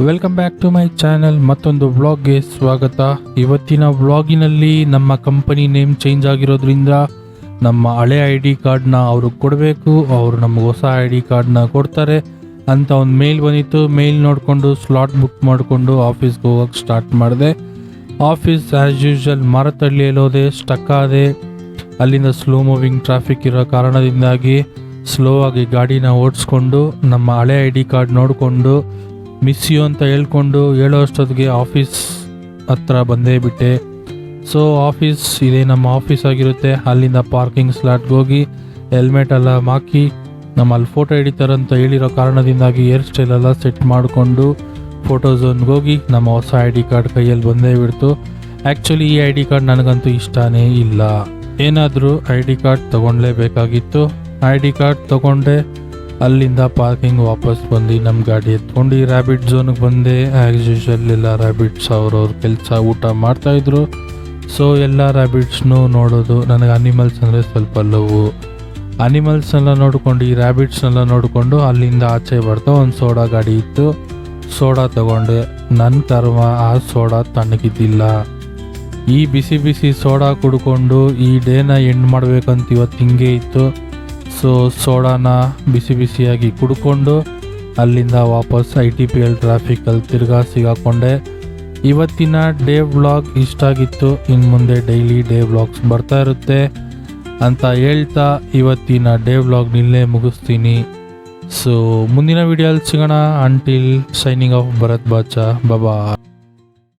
Welcome back to my channel. ಮತ್ತೊಂದು ವ್ಲಾಗ್ಗೆ ಸ್ವಾಗತ. ಇವತ್ತಿನ ವ್ಲಾಗಿನಲ್ಲಿ ನಮ್ಮ ಕಂಪನಿ ನೇಮ್ ಚೇಂಜ್ ಆಗಿರೋದ್ರಿಂದ ನಮ್ಮ ಹಳೆ ಐ ಡಿ ಕಾರ್ಡ್ನ ಅವ್ರಿಗೆ ಕೊಡಬೇಕು, ಅವರು ನಮ್ಗೆ ಹೊಸ ಐ ಡಿ ಕಾರ್ಡ್ನ ಕೊಡ್ತಾರೆ ಅಂತ ಒಂದು ಮೇಲ್ ಬಂದಿತ್ತು. ಮೇಲ್ ನೋಡಿಕೊಂಡು ಸ್ಲಾಟ್ ಬುಕ್ ಮಾಡಿಕೊಂಡು ಆಫೀಸ್ಗೆ ಹೋಗೋಕ್ಕೆ ಸ್ಟಾರ್ಟ್ ಮಾಡಿದೆ. ಆಫೀಸ್ ಆ್ಯಸ್ ಯೂಶ್ವಲ್ ಮಾರತಳ್ಳಿಯಲ್ಲಿ ಹೋದೆ, ಸ್ಟಕ್ ಆದೆ. ಅಲ್ಲಿಂದ ಸ್ಲೋ ಮೂವಿಂಗ್ ಟ್ರಾಫಿಕ್ ಇರೋ ಕಾರಣದಿಂದಾಗಿ ಸ್ಲೋ ಆಗಿ ಗಾಡಿನ ಓಡಿಸ್ಕೊಂಡು ನಮ್ಮ ಹಳೆ ಐ ಡಿ ಕಾರ್ಡ್ ನೋಡಿಕೊಂಡು ಮಿಸ್ ಯು ಅಂತ ಹೇಳ್ಕೊಂಡು ಹೇಳೋ ಅಷ್ಟೊತ್ತಿಗೆ ಆಫೀಸ್ ಹತ್ರ ಬಂದೇ ಬಿಟ್ಟೆ. ಸೊ ಆಫೀಸ್ ಇದೆ, ನಮ್ಮ ಆಫೀಸ್ ಆಗಿರುತ್ತೆ. ಅಲ್ಲಿಂದ ಪಾರ್ಕಿಂಗ್ ಸ್ಲಾಟ್ಗೆ ಹೋಗಿ ಹೆಲ್ಮೆಟ್ ಎಲ್ಲ ಹಾಕಿ ನಮ್ಮಲ್ಲಿ ಫೋಟೋ ಹಿಡಿತಾರಂತ ಹೇಳಿರೋ ಕಾರಣದಿಂದಾಗಿ ಹೇರ್ ಸ್ಟೈಲೆಲ್ಲ ಸೆಟ್ ಮಾಡಿಕೊಂಡು ಫೋಟೋ ಝೋನ್ಗೆ ಹೋಗಿ ನಮ್ಮ ಹೊಸ ಐ ಡಿ ಕಾರ್ಡ್ ಕೈಯಲ್ಲಿ ಬಂದೇ ಬಿಡ್ತು. ಆ್ಯಕ್ಚುಲಿ ಈ ಐ ಡಿ ಕಾರ್ಡ್ ನನಗಂತೂ ಇಷ್ಟನೇ ಇಲ್ಲ. ಏನಾದರೂ ಐ ಡಿ ಕಾರ್ಡ್ ತೊಗೊಳ್ಲೇಬೇಕಾಗಿತ್ತು. ಐ ಡಿ ಕಾರ್ಡ್ ತೊಗೊಂಡೆ. ಅಲ್ಲಿಂದ ಪಾರ್ಕಿಂಗ್ ವಾಪಸ್ ಬಂದು ನಮ್ಮ ಗಾಡಿ ಎತ್ಕೊಂಡು ರ್ಯಾಬಿಟ್ ಝೋನ್ಗೆ ಬಂದೆ. ಆ್ಯಸ್ ಯೂಶ್ವಲ್ ಎಲ್ಲ ರ್ಯಾಬಿಟ್ಸ್ ಅವ್ರವ್ರ ಕೆಲಸ ಊಟ ಮಾಡ್ತಾಯಿದ್ರು. ಸೊ ಎಲ್ಲ ರ್ಯಾಬಿಟ್ಸ್ನೂ ನೋಡೋದು. ನನಗೆ ಅನಿಮಲ್ಸ್ ಅಂದರೆ ಸ್ವಲ್ಪ ಲವ್. ಅನಿಮಲ್ಸ್ನೆಲ್ಲ ನೋಡಿಕೊಂಡು ಈ ರ್ಯಾಬಿಟ್ಸ್ನೆಲ್ಲ ನೋಡಿಕೊಂಡು ಅಲ್ಲಿಂದ ಆಚೆ ಬರ್ತಾ ಒಂದು ಸೋಡಾ ಗಾಡಿ ಇತ್ತು. ಸೋಡಾ ತಗೊಂಡೆ. ನನ್ನ ಕರ್ಮ, ಆ ಸೋಡಾ ತಣ್ಣಗಿದ್ದಿಲ್ಲ. ಈ ಬಿಸಿ ಬಿಸಿ ಸೋಡಾ ಕುಡ್ಕೊಂಡು ಈ ಡೇನ ಎಂಡ್ ಮಾಡ್ಬೇಕಂತ ಇವತ್ತು ಹಿಂಗೆ ಇತ್ತು. ಸೊ ಸೋಡಾನ ಬಿಸಿ ಬಿಸಿಯಾಗಿ ಕುಡ್ಕೊಂಡು ಅಲ್ಲಿಂದ ವಾಪಸ್ ITPL ಟ್ರಾಫಿಕಲ್ಲಿ ತಿರ್ಗಾ ಸಿಗಾಕೊಂಡೆ. ಇವತ್ತಿನ ಡೇ ವ್ಲಾಗ್ ಇಷ್ಟ ಆಗಿತ್ತು. ಇನ್ನು ಮುಂದೆ ಡೈಲಿ ಡೇ ವ್ಲಾಗ್ಸ್ ಬರ್ತಾ ಇರುತ್ತೆ ಅಂತ ಹೇಳ್ತಾ ಇವತ್ತಿನ ಡೇ ವ್ಲಾಗ್ ನಿಲ್ಲೇ ಮುಗಿಸ್ತೀನಿ. ಸೊ ಮುಂದಿನ ವಿಡಿಯೋಲ್ಲಿ ಸಿಗೋಣ. ಅಂಟಿಲ್ ಸೈನಿಂಗ್ ಆಫ್ ಭರತ್ ಬಾಚಾ. ಬಾಬಾ.